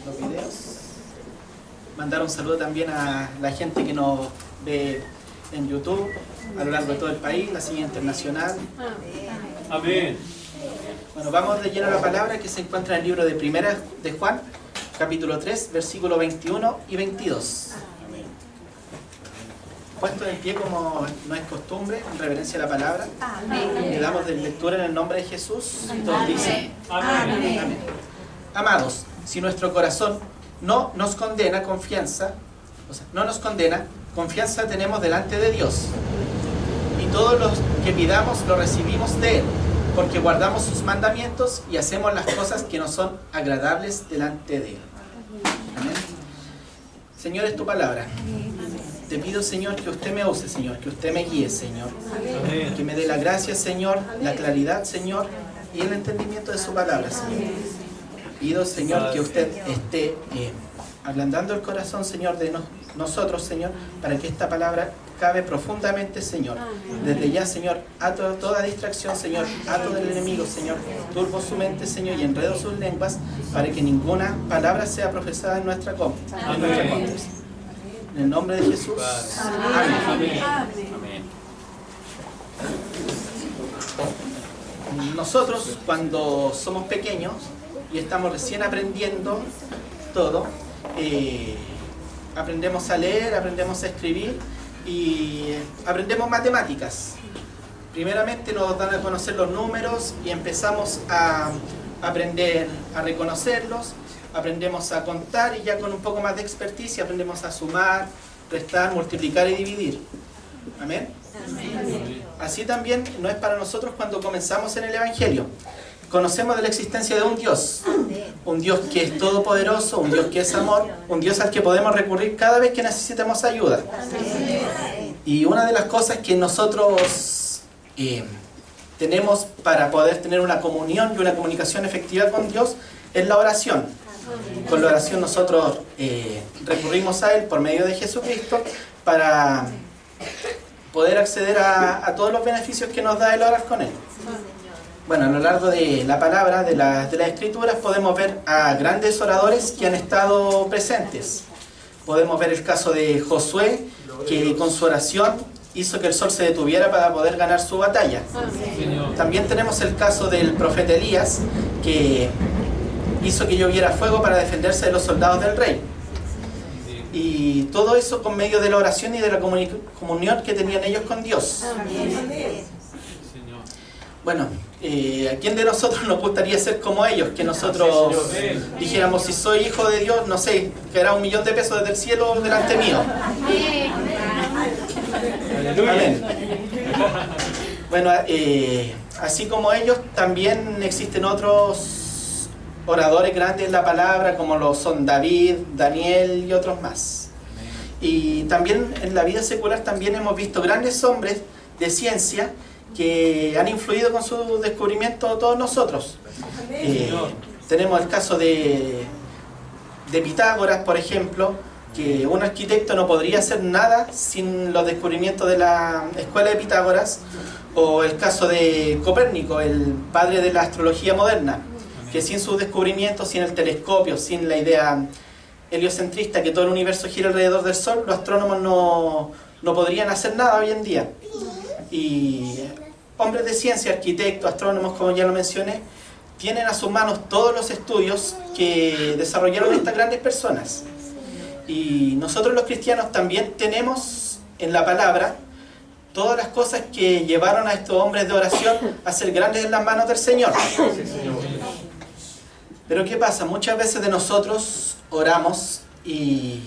los videos. Mandar un saludo también a la gente que nos ve en YouTube, a lo largo de todo el país, la silla internacional. Amén. Bueno, vamos de lleno a la palabra que se encuentra en el libro de Primera de Juan, capítulo 3, versículo 21 y 22. Puesto en pie como no es costumbre, en reverencia a la palabra, le damos de lectura en el nombre de Jesús y todos dicen Amén. amén. Amados, si nuestro corazón no nos condena, confianza tenemos delante de Dios. Y todo lo que pidamos lo recibimos de Él, porque guardamos sus mandamientos y hacemos las cosas que nos son agradables delante de Él. Amén. Señor, es tu palabra. Te pido, Señor, que usted me use, Señor, que usted me guíe, Señor. Amén. Que me dé la gracia, Señor, la claridad, Señor, y el entendimiento de su palabra, Señor. Pido, Señor, que usted esté ablandando el corazón, Señor, de nosotros, Señor, para que esta palabra cabe profundamente, Señor. Desde ya, Señor, ato toda distracción, Señor, ato del enemigo, Señor, turbo su mente, Señor, y enredo sus lenguas, para que ninguna palabra sea profesada en nuestra contra. En el nombre de Jesús. Amén. Amén. Nosotros, cuando somos pequeños y estamos recién aprendiendo todo, aprendemos a leer, aprendemos a escribir y aprendemos matemáticas. Primeramente nos dan a conocer los números y empezamos a aprender a reconocerlos, aprendemos a contar y ya con un poco más de experticia aprendemos a sumar, restar, multiplicar y dividir. Amén. Así también no es para nosotros cuando comenzamos en el Evangelio. Conocemos de la existencia de un Dios que es todopoderoso, un Dios que es amor, un Dios al que podemos recurrir cada vez que necesitemos ayuda. Y una de las cosas que nosotros tenemos para poder tener una comunión y una comunicación efectiva con Dios es la oración. Con la oración nosotros recurrimos a Él por medio de Jesucristo para poder acceder a todos los beneficios que nos da el orar con Él. Bueno, a lo largo de la palabra, de las escrituras, podemos ver a grandes oradores que han estado presentes. Podemos ver el caso de Josué, que con su oración hizo que el sol se detuviera para poder ganar su batalla. También tenemos el caso del profeta Elías, que hizo que lloviera fuego para defenderse de los soldados del rey. Y todo eso con medio de la oración y de la comunión que tenían ellos con Dios. Bueno, ¿a quién de nosotros nos gustaría ser como ellos? Que nosotros dijéramos, si soy hijo de Dios, no sé, caerá $1.000.000 desde el cielo delante mío. Amén. Bueno, así como ellos, también existen otros oradores grandes en la palabra, como lo son David, Daniel y otros más. Y también en la vida secular también hemos visto grandes hombres de ciencia que han influido con su descubrimiento a todos nosotros. Tenemos el caso de Pitágoras, por ejemplo, que un arquitecto no podría hacer nada sin los descubrimientos de la escuela de Pitágoras, o el caso de Copérnico, el padre de la astrología moderna, que sin sus descubrimientos, sin el telescopio, sin la idea heliocentrista que todo el universo gira alrededor del Sol, los astrónomos no podrían hacer nada hoy en día. Y hombres de ciencia, arquitectos, astrónomos, como ya lo mencioné, tienen a sus manos todos los estudios que desarrollaron estas grandes personas. Y nosotros los cristianos también tenemos en la palabra todas las cosas que llevaron a estos hombres de oración a ser grandes en las manos del Señor. Pero ¿qué pasa? Muchas veces de nosotros oramos y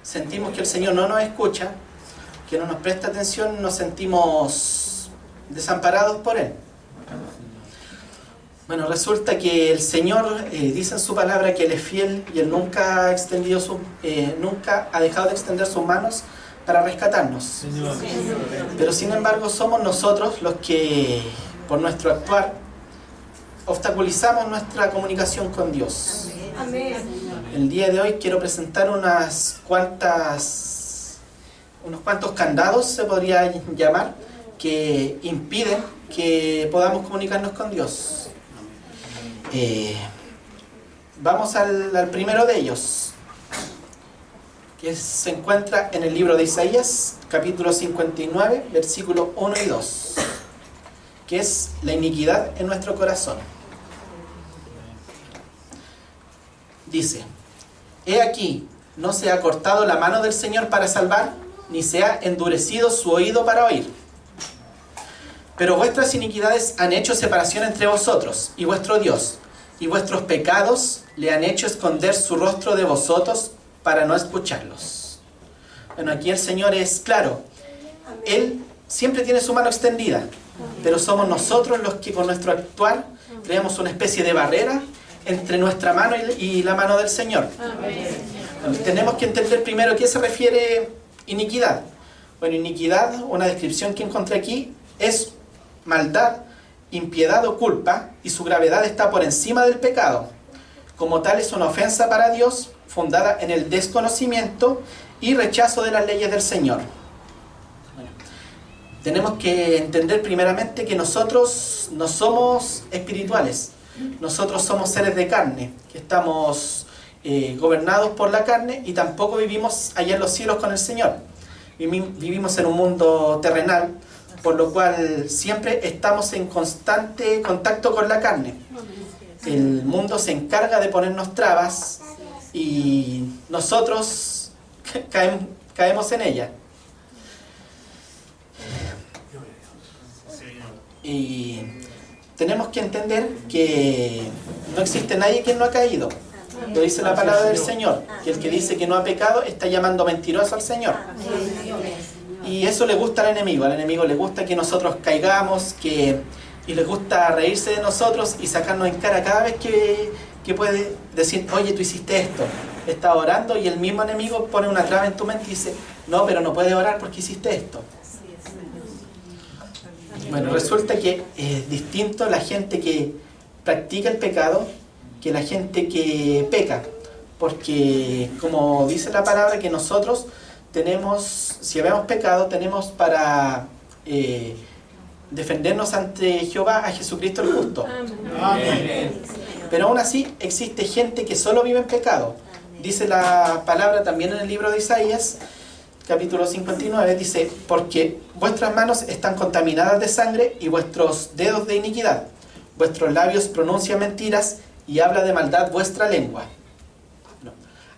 sentimos que el Señor no nos escucha, que no nos presta atención, nos sentimos desamparados por Él. Bueno, resulta que el Señor dice en su palabra que Él es fiel y Él nunca ha dejado de extender sus manos para rescatarnos. Pero sin embargo somos nosotros los que, por nuestro actuar, obstaculizamos nuestra comunicación con Dios. El día de hoy quiero presentar unos cuantos candados, se podría llamar, que impiden que podamos comunicarnos con Dios. Vamos al primero de ellos, que se encuentra en el libro de Isaías, capítulo 59, versículos 1 y 2, que es la iniquidad en nuestro corazón. Dice: He aquí, no se ha cortado la mano del Señor para salvar, ni se ha endurecido su oído para oír. Pero vuestras iniquidades han hecho separación entre vosotros y vuestro Dios, y vuestros pecados le han hecho esconder su rostro de vosotros para no escucharlos. Bueno, aquí el Señor es claro. Él siempre tiene su mano extendida, pero somos nosotros los que con nuestro actuar creamos una especie de barrera entre nuestra mano y la mano del Señor. Bueno, tenemos que entender primero a qué se refiere iniquidad. Bueno, iniquidad, una descripción que encontré aquí, es maldad, impiedad o culpa, y su gravedad está por encima del pecado. Como tal, es una ofensa para Dios, fundada en el desconocimiento y rechazo de las leyes del Señor. Bueno, tenemos que entender primeramente que nosotros no somos espirituales. Nosotros somos seres de carne, que estamos gobernados por la carne, y tampoco vivimos allá en los cielos con el Señor. Vivimos en un mundo terrenal, por lo cual siempre estamos en constante contacto con la carne. El mundo se encarga de ponernos trabas y nosotros caemos en ella. Y tenemos que entender que no existe nadie que no ha caído. Lo dice la palabra del Señor, que el que dice que no ha pecado está llamando mentiroso al Señor. Y eso le gusta al enemigo le gusta que nosotros caigamos, y le gusta reírse de nosotros y sacarnos en cara cada vez que puede decir: oye, tú hiciste esto, estás orando, y el mismo enemigo pone una traba en tu mente y dice: no, pero no puedes orar porque hiciste esto. Bueno, resulta que es distinto la gente que practica el pecado que la gente que peca, porque como dice la palabra, que nosotros tenemos, si habemos pecado, tenemos para defendernos ante Jehová a Jesucristo el justo. Amén. Pero aún así existe gente que solo vive en pecado. Dice la palabra también en el libro de Isaías, capítulo 59, dice: porque vuestras manos están contaminadas de sangre y vuestros dedos de iniquidad. Vuestros labios pronuncian mentiras y habla de maldad vuestra lengua. No.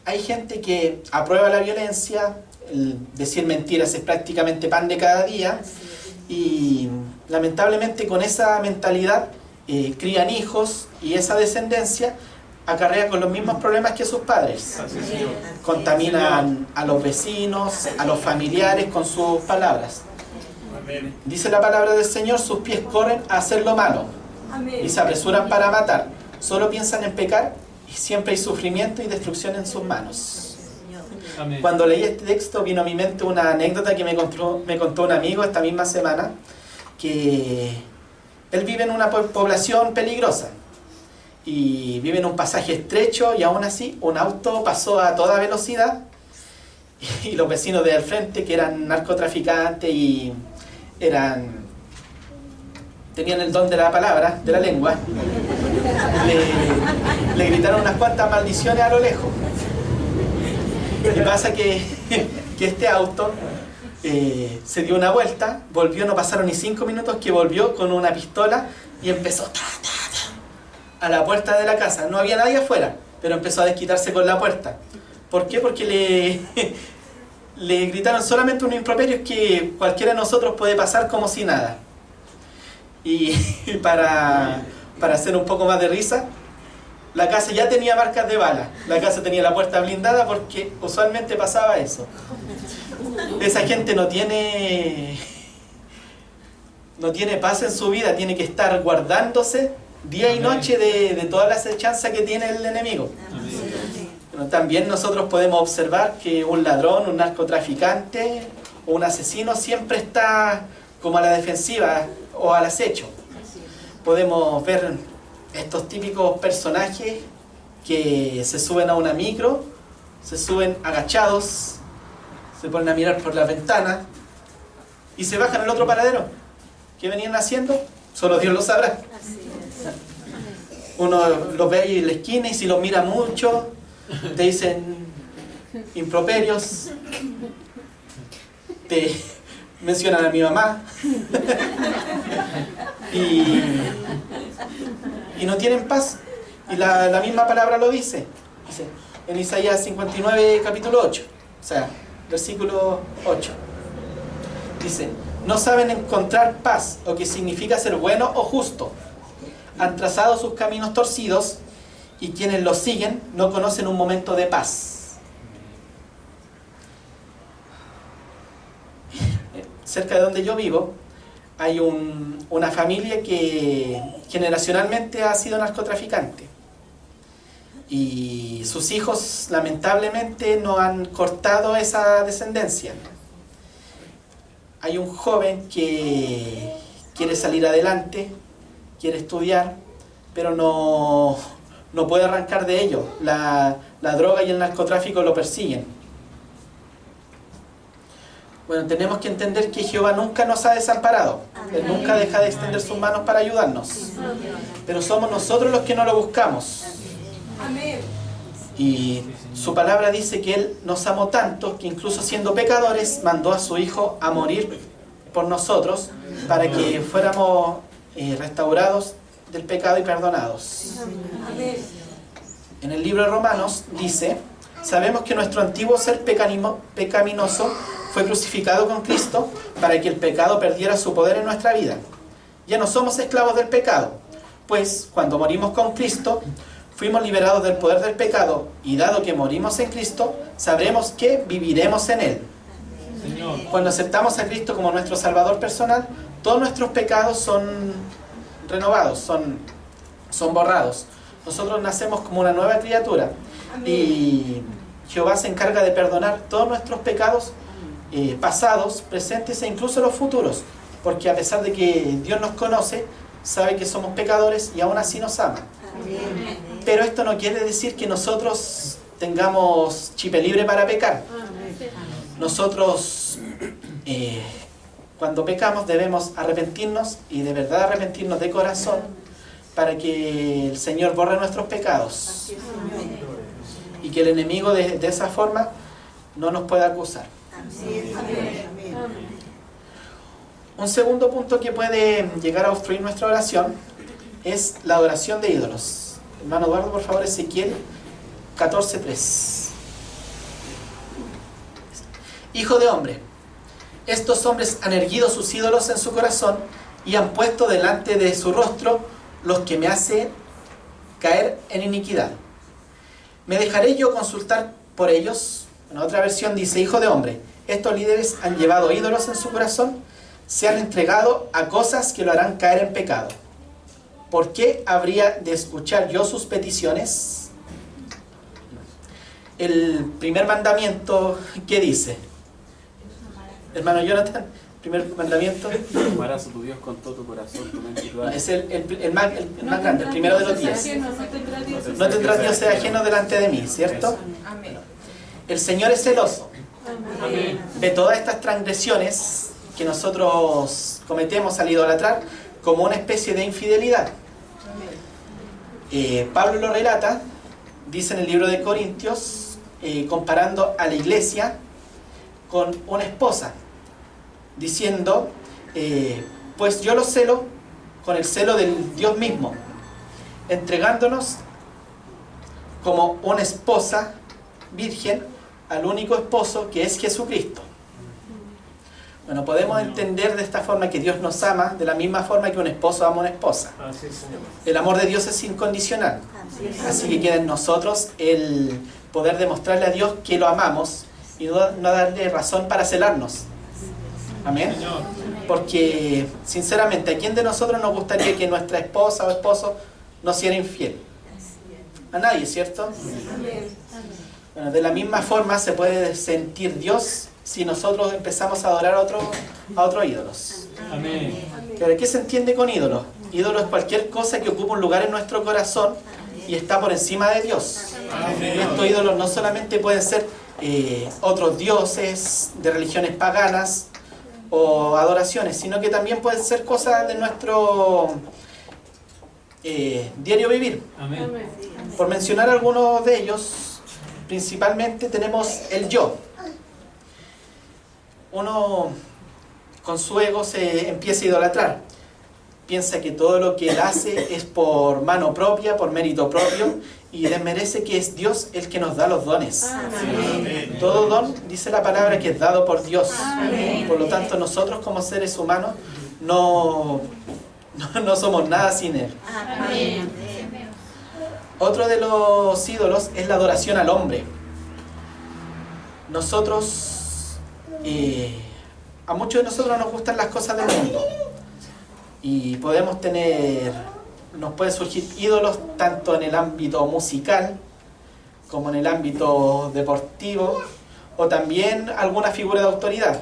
Hay gente que aprueba la violencia, el decir mentiras es prácticamente pan de cada día, y lamentablemente con esa mentalidad crían hijos, y esa descendencia acarrea con los mismos problemas que sus padres. Contaminan a los vecinos, a los familiares con sus palabras. Dice la palabra del Señor: sus pies corren a hacer lo malo y se apresuran para matar. Solo piensan en pecar, y siempre hay sufrimiento y destrucción en sus manos. Amén. Cuando leí este texto vino a mi mente una anécdota que me contó un amigo esta misma semana, que él vive en una población peligrosa y vive en un pasaje estrecho, y aún así un auto pasó a toda velocidad, y los vecinos de al frente, que eran narcotraficantes y tenían el don de la palabra, de la lengua, le gritaron unas cuantas maldiciones a lo lejos. Y pasa que este auto se dio una vuelta, volvió, no pasaron ni 5 minutos que volvió con una pistola y empezó a la puerta de la casa. No había nadie afuera, pero empezó a desquitarse con la puerta. ¿Por qué? Porque le gritaron solamente unos improperios que cualquiera de nosotros puede pasar como si nada. Y para hacer un poco más de risa, la casa ya tenía marcas de bala. La casa tenía la puerta blindada, porque usualmente pasaba eso. Esa gente no tiene paz en su vida, tiene que estar guardándose día y noche de toda la acechanza que tiene el enemigo. Pero también nosotros podemos observar que un ladrón, un narcotraficante o un asesino siempre está como a la defensiva o al acecho. Podemos ver estos típicos personajes que se suben a una micro, se suben agachados, se ponen a mirar por la ventana y se bajan al otro paradero. ¿Qué venían haciendo? Solo Dios lo sabrá. Uno los ve ahí en la esquina y si los mira mucho, te dicen improperios, te mencionan a mi mamá y no tienen paz. Y la misma palabra lo dice. Dice en Isaías 59, capítulo 8, o sea, versículo 8. Dice, no saben encontrar paz, o qué significa ser bueno o justo. Han trazado sus caminos torcidos y quienes los siguen no conocen un momento de paz. Cerca de donde yo vivo hay una familia que generacionalmente ha sido narcotraficante. Y sus hijos lamentablemente no han cortado esa descendencia. Hay un joven que quiere salir adelante, quiere estudiar, pero no puede arrancar de ello. La droga y el narcotráfico lo persiguen. Bueno, tenemos que entender que Jehová nunca nos ha desamparado. Él nunca deja de extender sus manos para ayudarnos. Pero somos nosotros los que no lo buscamos. Y su palabra dice que Él nos amó tanto que incluso siendo pecadores mandó a su Hijo a morir por nosotros para que fuéramos restaurados del pecado y perdonados. En el libro de Romanos dice, sabemos que nuestro antiguo ser pecaminoso fue crucificado con Cristo para que el pecado perdiera su poder en nuestra vida. Ya no somos esclavos del pecado, pues cuando morimos con Cristo, fuimos liberados del poder del pecado, y dado que morimos en Cristo, sabremos que viviremos en Él. Señor. Cuando aceptamos a Cristo como nuestro Salvador personal, todos nuestros pecados son renovados, son borrados. Nosotros nacemos como una nueva criatura. Amén. Y Jehová se encarga de perdonar todos nuestros pecados pasados, presentes e incluso los futuros. Porque a pesar de que Dios nos conoce, sabe que somos pecadores y aún así nos ama. Amén. Pero esto no quiere decir que nosotros tengamos chipe libre para pecar. Nosotros, cuando pecamos, debemos arrepentirnos y de verdad arrepentirnos de corazón para que el Señor borre nuestros pecados y que el enemigo de esa forma no nos pueda acusar. Un segundo punto que puede llegar a obstruir nuestra oración es la adoración de ídolos. Hermano Eduardo, por favor, Ezequiel 14:3. Hijo de hombre, estos hombres han erguido sus ídolos en su corazón y han puesto delante de su rostro los que me hacen caer en iniquidad. ¿Me dejaré yo consultar por ellos? En otra versión dice, hijo de hombre, estos líderes han llevado ídolos en su corazón, se han entregado a cosas que lo harán caer en pecado. ¿Por qué habría de escuchar yo sus peticiones? El primer mandamiento, ¿qué dice? Hermano Jonathan, primer mandamiento. Amarás a tu Dios con todo tu corazón, tu mente y tu alma. Es el más grande, el primero de los 10. No tendrás dioses ajenos delante de mí, ¿cierto? El Señor es celoso. Ve todas estas transgresiones que nosotros cometemos al idolatrar como una especie de infidelidad. Pablo lo relata, dice en el libro de Corintios, comparando a la iglesia con una esposa, diciendo, pues yo lo celo con el celo del Dios mismo, entregándonos como una esposa virgen al único esposo que es Jesucristo. Bueno, podemos entender de esta forma que Dios nos ama de la misma forma que un esposo ama a una esposa. El amor de Dios es incondicional. Así que queda en nosotros el poder demostrarle a Dios que lo amamos y no darle razón para celarnos. Amén. Porque, sinceramente, ¿a quién de nosotros nos gustaría que nuestra esposa o esposo nos sea infiel? A nadie, ¿cierto? Bueno, de la misma forma se puede sentir Dios si nosotros empezamos a adorar a otros ídolos. Amén. ¿Pero qué se entiende con ídolo? Ídolo es cualquier cosa que ocupa un lugar en nuestro corazón y está por encima de Dios. Amén. Y estos ídolos no solamente pueden ser otros dioses de religiones paganas o adoraciones, sino que también pueden ser cosas de diario vivir. Amén. Por mencionar algunos de ellos, principalmente tenemos el yo. Uno con su ego se empieza a idolatrar. Piensa que todo lo que él hace es por mano propia, por mérito propio, y desmerece que es Dios el que nos da los dones. Amén. Todo don, dice la palabra, que es dado por Dios. Amén. Por lo tanto, nosotros como seres humanos no somos nada sin Él. Amén. Otro de los ídolos es la adoración al hombre. Nosotros, a muchos de nosotros nos gustan las cosas del mundo. Y nos pueden surgir ídolos tanto en el ámbito musical como en el ámbito deportivo, o también alguna figura de autoridad.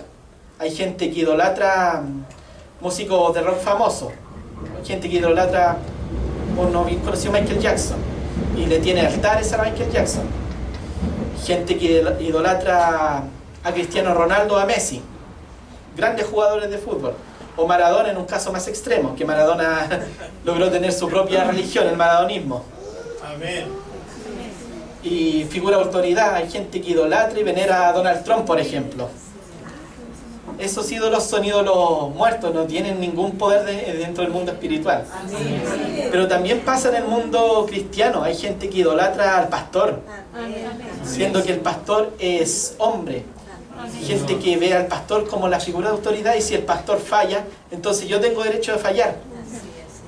Hay gente que idolatra músicos de rock famosos, gente que idolatra uno bien conocido, Michael Jackson, y le tiene altares a Michael Jackson. Gente que idolatra a Cristiano Ronaldo, a Messi, grandes jugadores de fútbol. O Maradona en un caso más extremo, que Maradona logró tener su propia religión, el maradonismo. Amén. Y figura de autoridad, hay gente que idolatra y venera a Donald Trump, por ejemplo. Esos ídolos son ídolos muertos, no tienen ningún poder dentro del mundo espiritual. Pero también pasa en el mundo cristiano, hay gente que idolatra al pastor, siendo que el pastor es hombre. Gente que ve al pastor como la figura de autoridad, y si el pastor falla, entonces yo tengo derecho de fallar.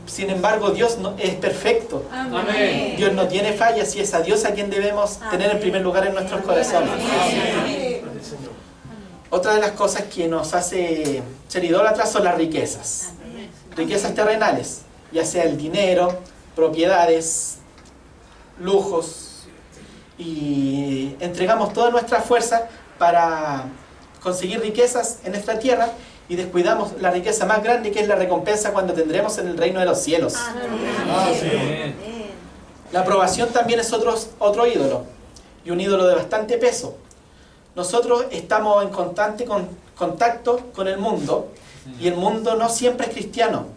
Sin embargo, Dios es perfecto. Amén. Dios no tiene fallas, y es a Dios a quien debemos tener en primer lugar en nuestros corazones. Otra de las cosas que nos hace ser idólatras son las riquezas. Riquezas terrenales, ya sea el dinero, propiedades, lujos, y entregamos toda nuestra fuerza para conseguir riquezas en esta tierra y descuidamos la riqueza más grande, que es la recompensa cuando tendremos en el reino de los cielos. Amén. La aprobación también es otro ídolo, y un ídolo de bastante peso. Nosotros estamos en constante contacto con el mundo, y el mundo no siempre es cristiano.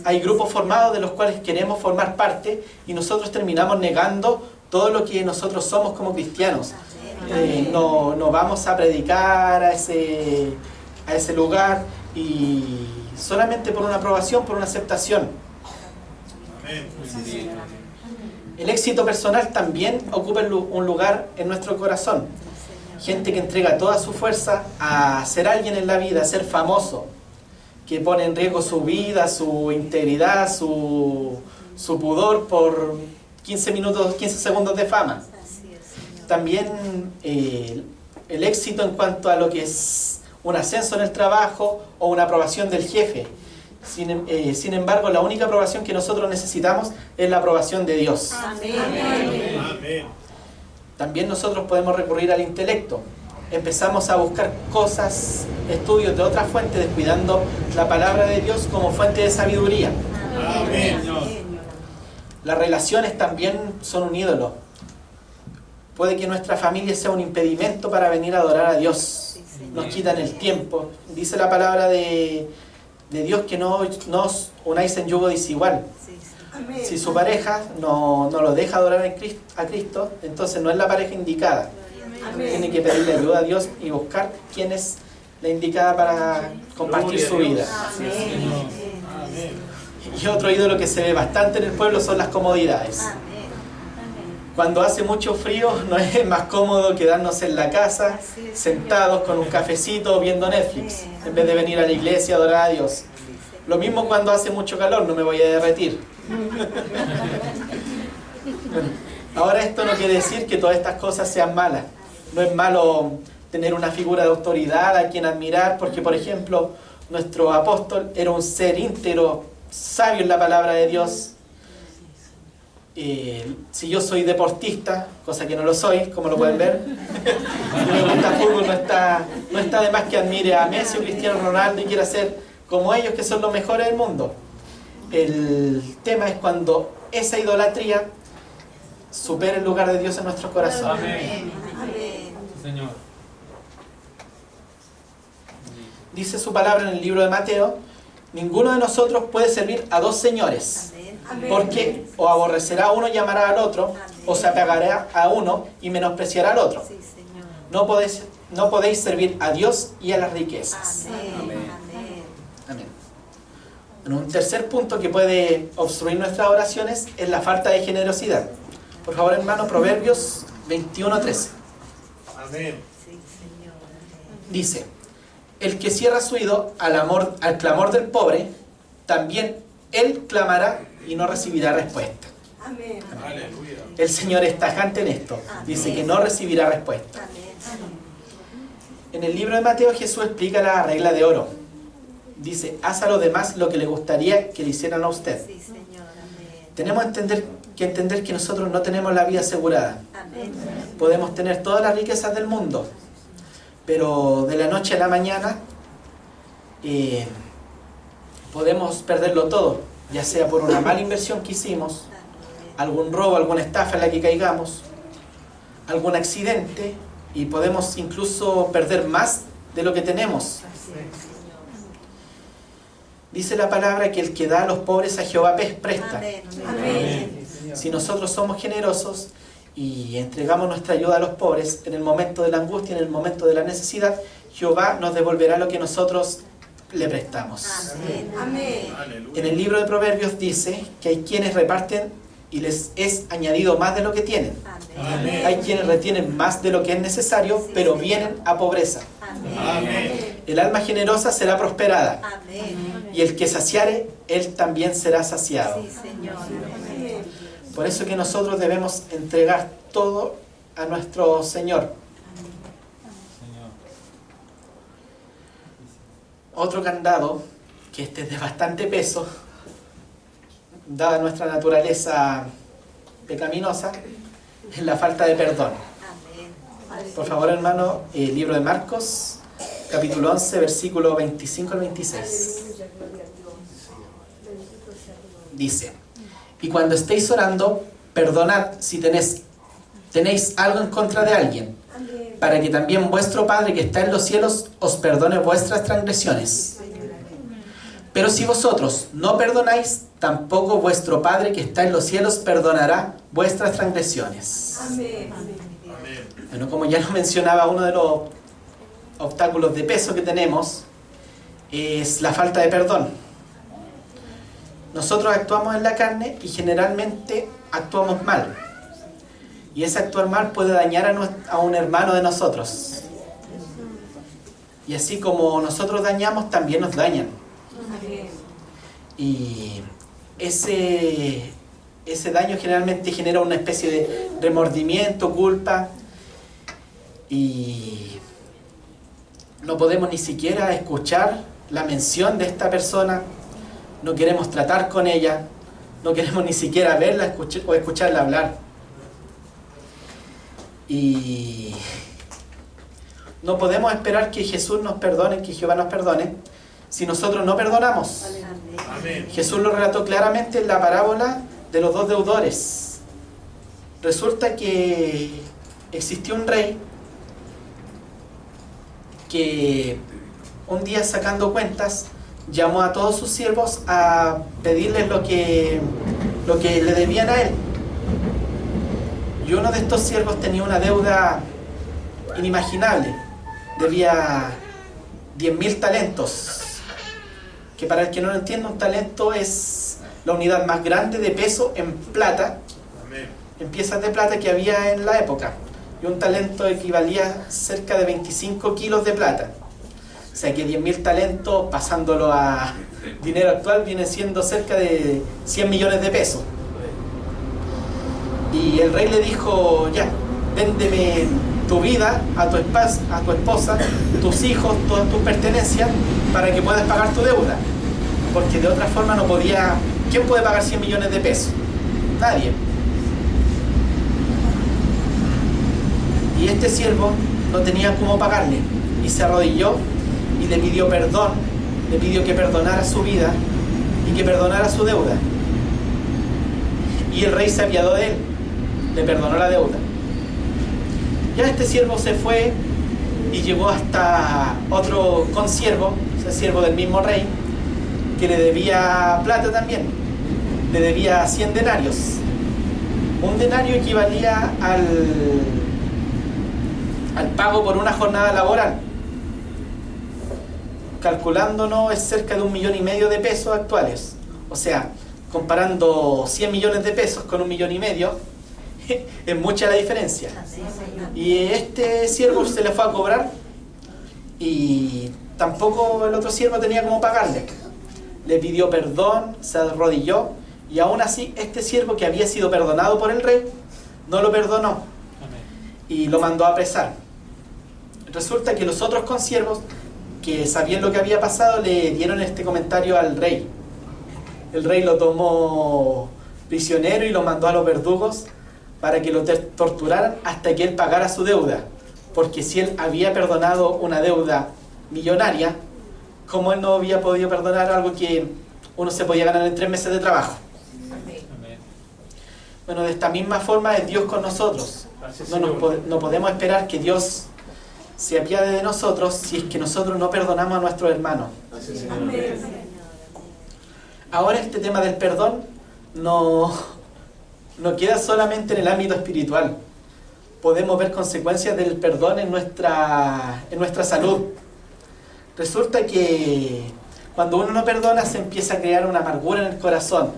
Hay grupos formados de los cuales queremos formar parte, y nosotros terminamos negando todo lo que nosotros somos como cristianos. No vamos a predicar a ese lugar, y solamente por una aprobación, por una aceptación. El éxito personal también ocupa un lugar en nuestro corazón. Gente que entrega toda su fuerza a ser alguien en la vida, a ser famoso, que pone en riesgo su vida, su integridad, su pudor por 15 segundos de fama. También el éxito en cuanto a lo que es un ascenso en el trabajo o una aprobación del jefe. Sin embargo, la única aprobación que nosotros necesitamos es la aprobación de Dios. Amén. También nosotros podemos recurrir al intelecto. Empezamos a buscar cosas, estudios de otras fuentes, descuidando la palabra de Dios como fuente de sabiduría. Amén. Las relaciones también son un ídolo. Puede que nuestra familia sea un impedimento para venir a adorar a Dios. Nos quitan el tiempo. Dice la palabra de Dios que no os unáis en yugo desigual. Si su pareja no lo deja adorar a Cristo, entonces no es la pareja indicada. Tiene que pedirle ayuda a Dios y buscar quién es la indicada para compartir su vida. Y otro ídolo que se ve bastante en el pueblo son las comodidades. Cuando hace mucho frío, no es más cómodo quedarnos en la casa, sentados con un cafecito viendo Netflix, en vez de venir a la iglesia a adorar a Dios. Lo mismo cuando hace mucho calor, no me voy a derretir. Ahora, esto no quiere decir que todas estas cosas sean malas. No es malo tener una figura de autoridad a quien admirar, porque, por ejemplo, nuestro apóstol era un ser íntegro, sabio en la palabra de Dios. Si yo soy deportista, cosa que no lo soy, como lo pueden ver, si me gusta el fútbol, no está de más que admire a Messi o Cristiano Ronaldo y quiera ser como ellos, que son los mejores del mundo. El tema es cuando esa idolatría supera el lugar de Dios en nuestros corazones. Amén. Señor. Dice su palabra en el libro de Mateo: ninguno de nosotros puede servir a dos señores. Porque o aborrecerá a uno y amará al otro, o se apegará a uno y menospreciará al otro. Sí, Señor. No podéis servir a Dios y a las riquezas. Amén. Amén. Bueno, un tercer punto que puede obstruir nuestras oraciones es la falta de generosidad. Por favor, hermano, Proverbios 21:13. Amén. Sí, Señor. Amén. Dice: el que cierra su oído al clamor del pobre, también él clamará y no recibirá respuesta. Amén. Aleluya. El Señor es tajante en esto. Dice que no recibirá respuesta. Amén. En el libro de Mateo, Jesús explica la regla de oro. Dice: haz a los demás lo que le gustaría que le hicieran a usted. Sí, Señor. Amén. Tenemos que entender que nosotros no tenemos la vida asegurada. Amén. Podemos tener todas las riquezas del mundo, pero de la noche a la mañana podemos perderlo todo, ya sea por una mala inversión que hicimos, algún robo, alguna estafa en la que caigamos, algún accidente, y podemos incluso perder más de lo que tenemos. Dice la palabra que el que da a los pobres a Jehová presta. Amén. Si nosotros somos generosos y entregamos nuestra ayuda a los pobres en el momento de la angustia, en el momento de la necesidad, Jehová nos devolverá lo que nosotros le prestamos. Amén. Aleluya. En el libro de Proverbios dice que hay quienes reparten y les es añadido más de lo que tienen. Amén. Hay quienes retienen más de lo que es necesario, pero vienen a pobreza. Amén. El alma generosa será prosperada, Amén. y el que saciare, él también será saciado. Sí, Señor. Por eso que nosotros debemos entregar todo a nuestro Señor. Señor. Otro candado, que este es de bastante peso, dada nuestra naturaleza pecaminosa, es la falta de perdón. Amén. Por favor, hermano, el libro de Marcos, capítulo 11, versículo 25 al 26. Dice: y cuando estéis orando, perdonad si tenéis algo en contra de alguien, para que también vuestro Padre que está en los cielos os perdone vuestras transgresiones. Pero si vosotros no perdonáis, tampoco vuestro Padre que está en los cielos perdonará vuestras transgresiones. Amén. Bueno, como ya lo mencionaba, uno de los obstáculos de peso que tenemos es la falta de perdón. Nosotros actuamos en la carne y generalmente actuamos mal. Y ese actuar mal puede dañar a un hermano de nosotros. Y así como nosotros dañamos, también nos dañan. Y ese daño generalmente genera una especie de remordimiento, culpa, y no podemos ni siquiera escuchar la mención de esta persona, no queremos tratar con ella, no queremos ni siquiera verla o escucharla hablar. Y no podemos esperar que Jesús nos perdone, que Jehová nos perdone, si nosotros no perdonamos. Amén. Jesús lo relató claramente en la parábola de los dos deudores. Resulta que existió un rey que un día, sacando cuentas, llamó a todos sus siervos a pedirles lo que le debían a él. Y uno de estos siervos tenía una deuda inimaginable. Debía 10.000 talentos. Que para el que no lo entienda, un talento es la unidad más grande de peso en plata, Amén. en piezas de plata que había en la época. Y un talento equivalía cerca de 25 kilos de plata. O sea que 10.000 talentos, pasándolo a dinero actual, viene siendo cerca de 100 millones de pesos. Y el rey le dijo: ya, véndeme tu vida, a tu esposa, tus hijos, todas tus pertenencias, para que puedas pagar tu deuda. Porque de otra forma no podía... ¿Quién puede pagar 100 millones de pesos? Nadie. Y este siervo no tenía cómo pagarle, y se arrodilló y le pidió perdón, le pidió que perdonara su vida y que perdonara su deuda. Y el rey se apiadó de él, le perdonó la deuda. Ya este siervo se fue y llegó hasta otro consiervo, ese siervo del mismo rey, que le debía plata también. le debía 100 denarios. Un denario equivalía al pago por una jornada laboral. Calculándonos, es cerca de 1,5 millones de pesos actuales. O sea, comparando 100 millones de pesos con 1,5 millones, es mucha la diferencia. Y este siervo se le fue a cobrar y tampoco el otro siervo tenía cómo pagarle. Le pidió perdón, se arrodilló, y aún así este siervo, que había sido perdonado por el rey, no lo perdonó. Amén. Y lo mandó a apresar. Resulta que los otros consiervos, que sabían lo que había pasado, le dieron este comentario al rey. El rey lo tomó prisionero y lo mandó a los verdugos para que lo torturaran hasta que él pagara su deuda. Porque si él había perdonado una deuda millonaria, ¿cómo él no había podido perdonar algo que uno se podía ganar en 3 meses de trabajo? Amén. Bueno, de esta misma forma es Dios con nosotros. Gracias, No, Señor. no podemos esperar que Dios se apiade de nosotros si es que nosotros no perdonamos a nuestros hermanos. Gracias, Señor. Ahora este tema del perdón no queda solamente en el ámbito espiritual. Podemos ver consecuencias del perdón en nuestra salud. Resulta que cuando uno no perdona, se empieza a crear una amargura en el corazón.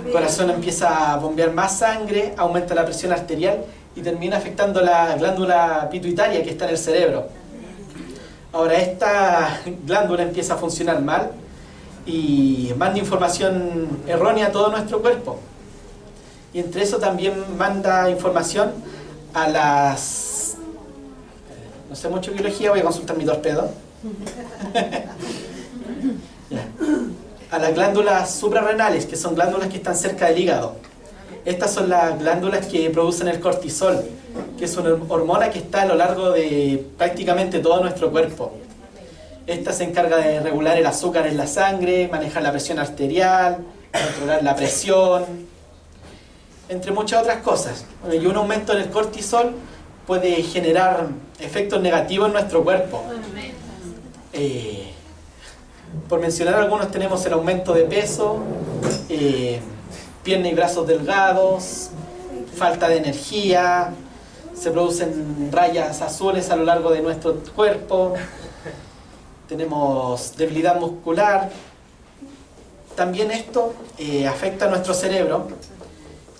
El corazón empieza a bombear más sangre, aumenta la presión arterial y termina afectando la glándula pituitaria que está en el cerebro. Ahora esta glándula empieza a funcionar mal y manda información errónea a todo nuestro cuerpo. Y entre eso también manda información a las... No sé mucho biología, voy a consultar mi torpedo. Ya. A las glándulas suprarrenales, que son glándulas que están cerca del hígado. Estas son las glándulas que producen el cortisol, que es una hormona que está a lo largo de prácticamente todo nuestro cuerpo. Esta se encarga de regular el azúcar en la sangre, manejar la presión arterial, controlar la presión, entre muchas otras cosas. Y un aumento en el cortisol puede generar efectos negativos en nuestro cuerpo. Por mencionar algunos, tenemos el aumento de peso, piernas y brazos delgados, falta de energía, se producen rayas azules a lo largo de nuestro cuerpo, tenemos debilidad muscular. También esto afecta a nuestro cerebro,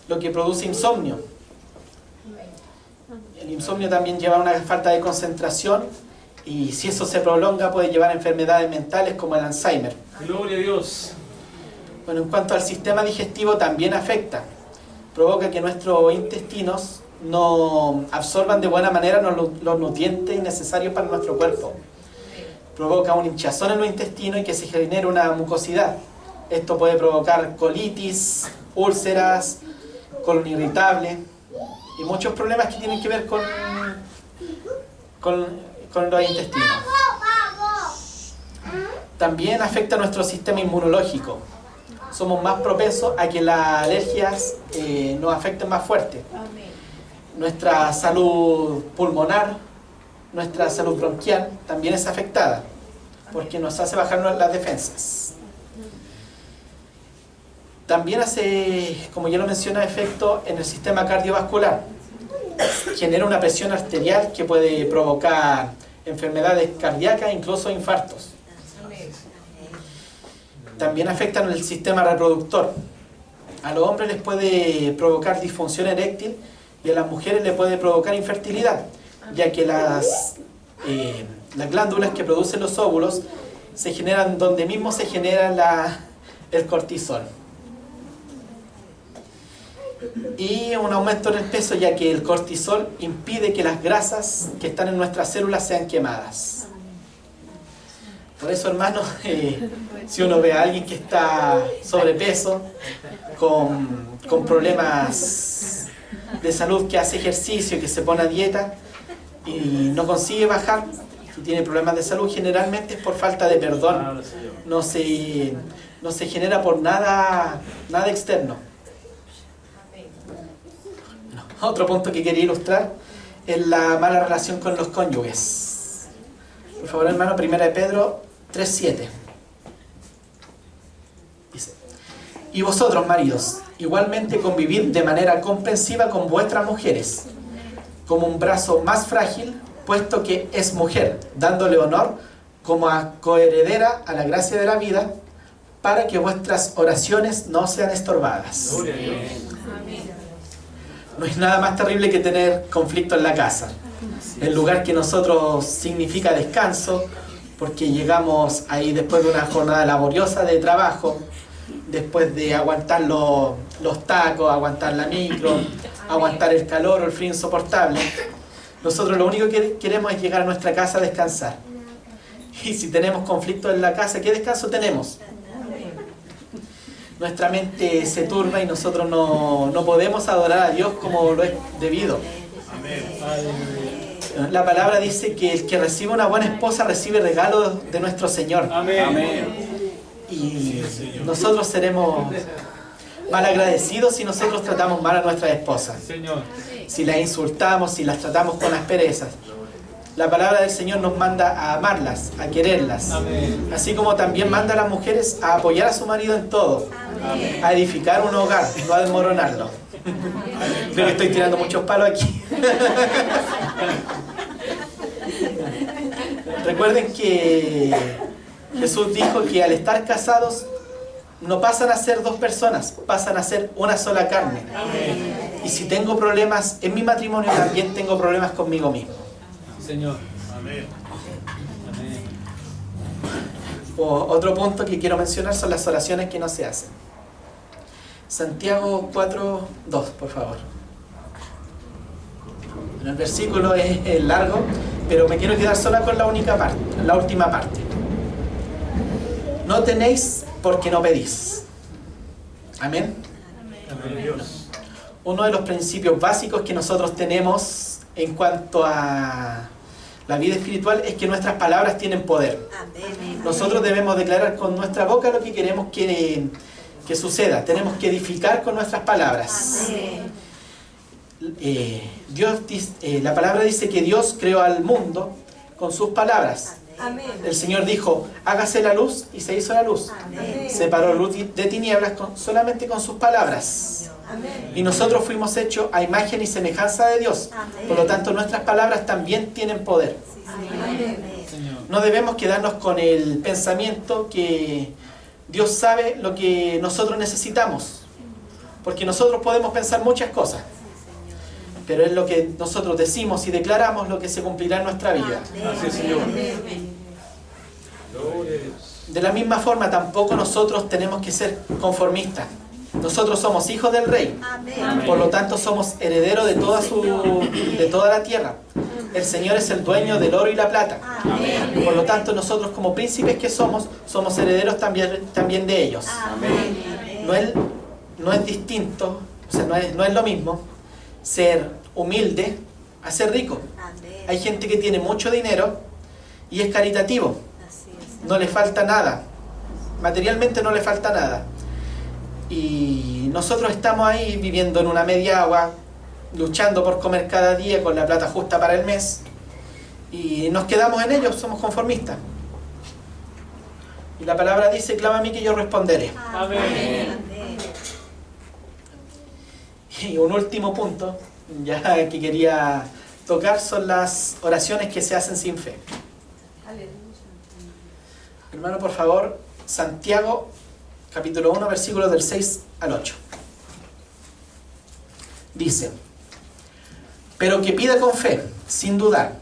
lo que produce insomnio. El insomnio también lleva a una falta de concentración, y si eso se prolonga puede llevar a enfermedades mentales como el Alzheimer. Gloria a Dios. Bueno, en cuanto al sistema digestivo, también afecta. Provoca que nuestros intestinos no absorban de buena manera los nutrientes necesarios para nuestro cuerpo. Provoca un hinchazón en los intestinos y que se genere una mucosidad. Esto puede provocar colitis, úlceras, colon irritable y muchos problemas que tienen que ver con los intestinos. También afecta a nuestro sistema inmunológico. Somos más propensos a que las alergias nos afecten más fuerte. Nuestra salud pulmonar, nuestra salud bronquial también es afectada, porque nos hace bajar las defensas. También hace, como ya lo mencioné, efecto en el sistema cardiovascular. Genera una presión arterial que puede provocar enfermedades cardíacas e incluso infartos. También afecta en el sistema reproductor. A los hombres les puede provocar disfunción eréctil y a las mujeres les puede provocar infertilidad, ya que las glándulas que producen los óvulos se generan donde mismo se genera el cortisol. Y un aumento en el peso, ya que el cortisol impide que las grasas que están en nuestras células sean quemadas. Por eso, hermanos, si uno ve a alguien que está sobrepeso, con problemas de salud, que hace ejercicio, que se pone a dieta y no consigue bajar, si tiene problemas de salud, generalmente es por falta de perdón. No se genera por nada externo. Otro punto que quería ilustrar es la mala relación con los cónyuges. Por favor, hermano, 1 Pedro 3:7. Dice: Y vosotros, maridos, igualmente convivid de manera comprensiva con vuestras mujeres, como un brazo más frágil, puesto que es mujer, dándole honor como a coheredera a la gracia de la vida, para que vuestras oraciones no sean estorbadas. Gloria a Dios. No hay nada más terrible que tener conflicto en la casa. El lugar que nosotros significa descanso, porque llegamos ahí después de una jornada laboriosa de trabajo, después de aguantar los tacos, aguantar la micro, aguantar el calor o el frío insoportable. Nosotros lo único que queremos es llegar a nuestra casa a descansar. Y si tenemos conflicto en la casa, ¿qué descanso tenemos? Nuestra mente se turba y nosotros no podemos adorar a Dios como lo es debido. Amén. La palabra dice que el que recibe una buena esposa recibe regalos de nuestro Señor. Amén. Y nosotros seremos malagradecidos si nosotros tratamos mal a nuestras esposas. Señor. Si las insultamos, si las tratamos con asperezas. La palabra del Señor nos manda a amarlas, a quererlas. Amén. Así como también manda a las mujeres a apoyar a su marido en todo. A edificar un hogar, no a desmoronarlo. Creo que estoy tirando muchos palos aquí. Recuerden que Jesús dijo que al estar casados no pasan a ser dos personas, pasan a ser una sola carne. Y si tengo problemas en mi matrimonio, también tengo problemas conmigo mismo. Señor. Amén. Amén. Otro punto que quiero mencionar son las oraciones que no se hacen. Santiago 4:2, por favor. El versículo es largo, pero me quiero quedar sola con la última parte. No tenéis porque no pedís. Amén. Amén. Dios. Uno de los principios básicos que nosotros tenemos en cuanto a la vida espiritual es que nuestras palabras tienen poder. Nosotros debemos declarar con nuestra boca lo que queremos que suceda. Tenemos que edificar con nuestras palabras. La palabra dice que Dios creó al mundo con sus palabras. El Señor dijo, hágase la luz, y se hizo la luz. Separó luz de tinieblas solamente con sus palabras. Y nosotros fuimos hechos a imagen y semejanza de Dios. Por lo tanto, nuestras palabras también tienen poder. Señor. No debemos quedarnos con el pensamiento que Dios sabe lo que nosotros necesitamos. Porque nosotros podemos pensar muchas cosas. Pero es lo que nosotros decimos y declaramos lo que se cumplirá en nuestra vida. Así es, Señor. Gloria a Dios. De la misma forma, tampoco nosotros tenemos que ser conformistas. Nosotros somos hijos del Rey. Por lo tanto, somos herederos de toda la tierra. El Señor es el dueño del oro y la plata. Por lo tanto, nosotros como príncipes que somos herederos también de ellos. No es distinto, o sea, no es lo mismo ser humilde a ser rico. Hay gente que tiene mucho dinero y es caritativo. No le falta nada. Materialmente no le falta nada. Y nosotros estamos ahí viviendo en una media agua, luchando por comer cada día con la plata justa para el mes. Y nos quedamos en ello, somos conformistas. Y la palabra dice, clama a mí que yo responderé. Amén. Y un último punto, ya que quería tocar, son las oraciones que se hacen sin fe. Hermano, por favor, Santiago, capítulo 1, versículos del 6 al 8. Dice, pero que pida con fe, sin dudar,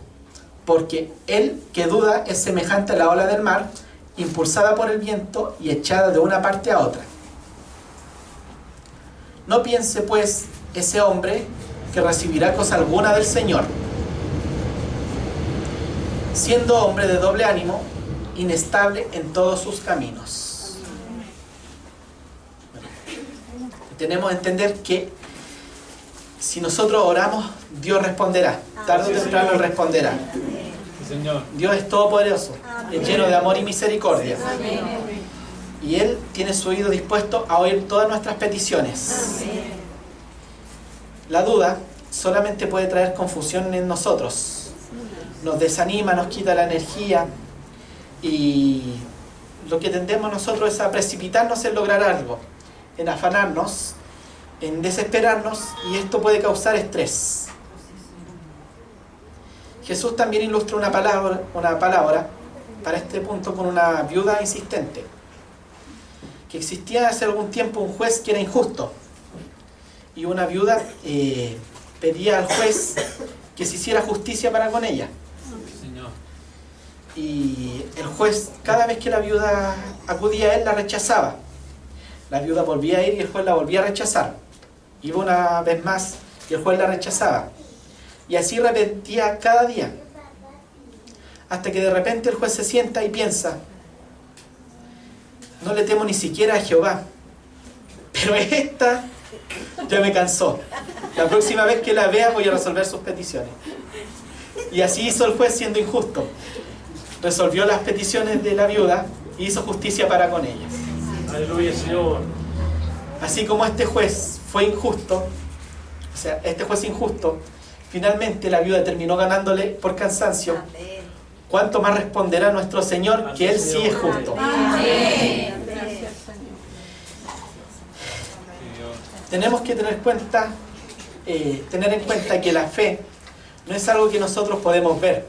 porque el que duda es semejante a la ola del mar, impulsada por el viento y echada de una parte a otra. No piense, pues, ese hombre que recibirá cosa alguna del Señor, siendo hombre de doble ánimo, inestable en todos sus caminos. Tenemos que entender que si nosotros oramos, Dios responderá. Tarde o temprano Él responderá. Señor. Dios es todopoderoso, es lleno de amor y misericordia. Y Él tiene su oído dispuesto a oír todas nuestras peticiones. La duda solamente puede traer confusión en nosotros. Nos desanima, nos quita la energía. Y lo que tendemos nosotros es a precipitarnos en lograr algo. en afanarnos, en desesperarnos, y esto puede causar estrés. Jesús también ilustra una palabra para este punto con una viuda insistente. Que existía hace algún tiempo un juez que era injusto, y una viuda pedía al juez que se hiciera justicia para con ella. Señor. Y el juez, cada vez que la viuda acudía a él, la rechazaba. La viuda volvía a ir y el juez la volvía a rechazar. Iba una vez más y el juez la rechazaba. Y así repetía cada día. Hasta que de repente el juez se sienta y piensa: no le temo ni siquiera a Jehová, pero esta ya me cansó. La próxima vez que la vea voy a resolver sus peticiones. Y así hizo el juez, siendo injusto. Resolvió las peticiones de la viuda y hizo justicia para con ellas. Aleluya, Señor. Así como este juez fue injusto, o sea, este juez injusto, finalmente la viuda terminó ganándole por cansancio. ¿Cuánto más responderá nuestro Señor, que Él sí es justo? Tenemos que tener en cuenta que la fe no es algo que nosotros podemos ver,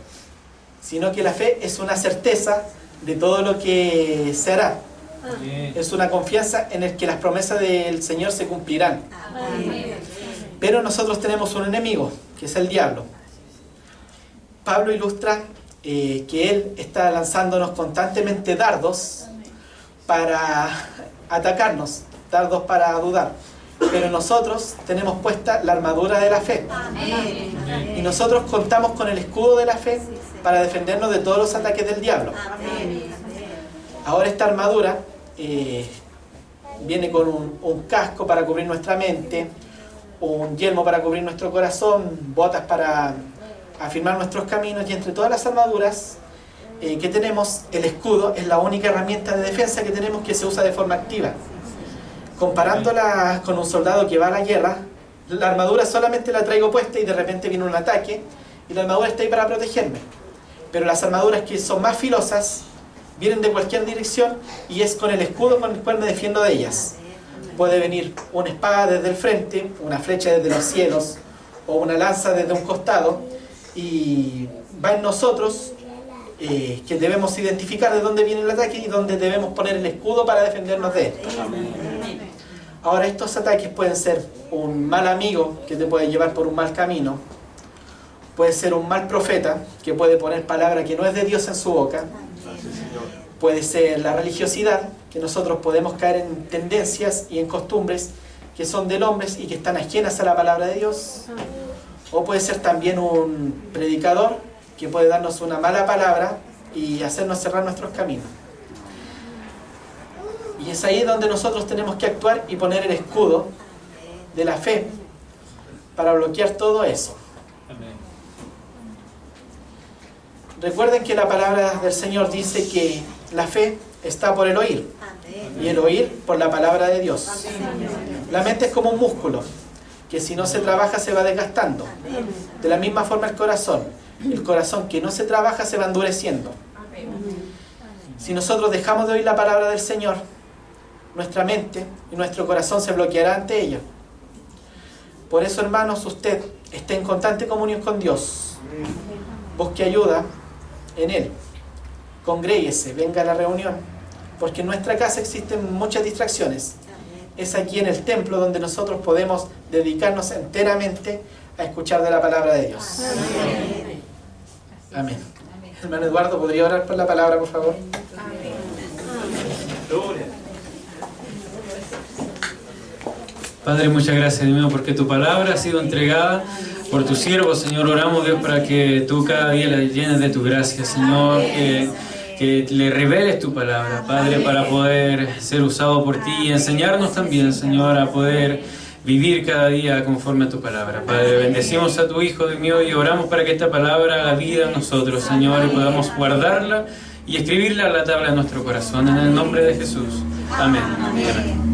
sino que la fe es una certeza de todo lo que se hará. Es una confianza en el que las promesas del Señor se cumplirán. Pero nosotros tenemos un enemigo, que es el diablo. Pablo ilustra que él está lanzándonos constantemente dardos para atacarnos, dardos para dudar. Pero nosotros tenemos puesta la armadura de la fe. Y nosotros contamos con el escudo de la fe para defendernos de todos los ataques del diablo. Ahora esta armadura viene con un casco para cubrir nuestra mente, un yelmo para cubrir nuestro corazón, botas para afirmar nuestros caminos, y entre todas las armaduras que tenemos, el escudo es la única herramienta de defensa que tenemos que se usa de forma activa. Comparándola con un soldado que va a la guerra, la armadura solamente la traigo puesta y de repente viene un ataque y la armadura está ahí para protegerme. Pero las armaduras que son más filosas vienen de cualquier dirección y es con el escudo con el cual me defiendo de ellas. Puede venir una espada desde el frente, una flecha desde los cielos o una lanza desde un costado, y va en nosotros que debemos identificar de dónde viene el ataque y dónde debemos poner el escudo para defendernos de él. Ahora, estos ataques pueden ser un mal amigo que te puede llevar por un mal camino, puede ser un mal profeta que puede poner palabra que no es de Dios en su boca, puede ser la religiosidad, que nosotros podemos caer en tendencias y en costumbres que son del hombre y que están ajenas a la palabra de Dios, o puede ser también un predicador que puede darnos una mala palabra y hacernos cerrar nuestros caminos. Y es ahí donde nosotros tenemos que actuar y poner el escudo de la fe para bloquear todo eso. Recuerden que la palabra del Señor dice que la fe está por el oír, y el oír por la palabra de Dios. La mente es como un músculo, que si no se trabaja se va desgastando. De la misma forma el corazón que no se trabaja se va endureciendo. Si nosotros dejamos de oír la palabra del Señor, nuestra mente y nuestro corazón se bloqueará ante ella. Por eso, hermanos, usted esté en constante comunión con Dios. Busque ayuda en Él. Congréguese, venga a la reunión, porque en nuestra casa existen muchas distracciones. Es aquí en el templo donde nosotros podemos dedicarnos enteramente a escuchar de la palabra de Dios. Amén. Hermano Eduardo, ¿podría orar por la palabra, por favor? Padre, muchas gracias, Dios mío, porque tu palabra ha sido entregada por tu siervo, Señor. Oramos, Dios, para que tú cada día la llenes de tu gracia, Señor, que le reveles tu palabra, Padre, para poder ser usado por ti y enseñarnos también, Señor, a poder vivir cada día conforme a tu palabra. Padre, bendecimos a tu Hijo, Dios mío, y oramos para que esta palabra haga vida en nosotros, Señor, y podamos guardarla y escribirla en la tabla de nuestro corazón, en el nombre de Jesús. Amén. Amén.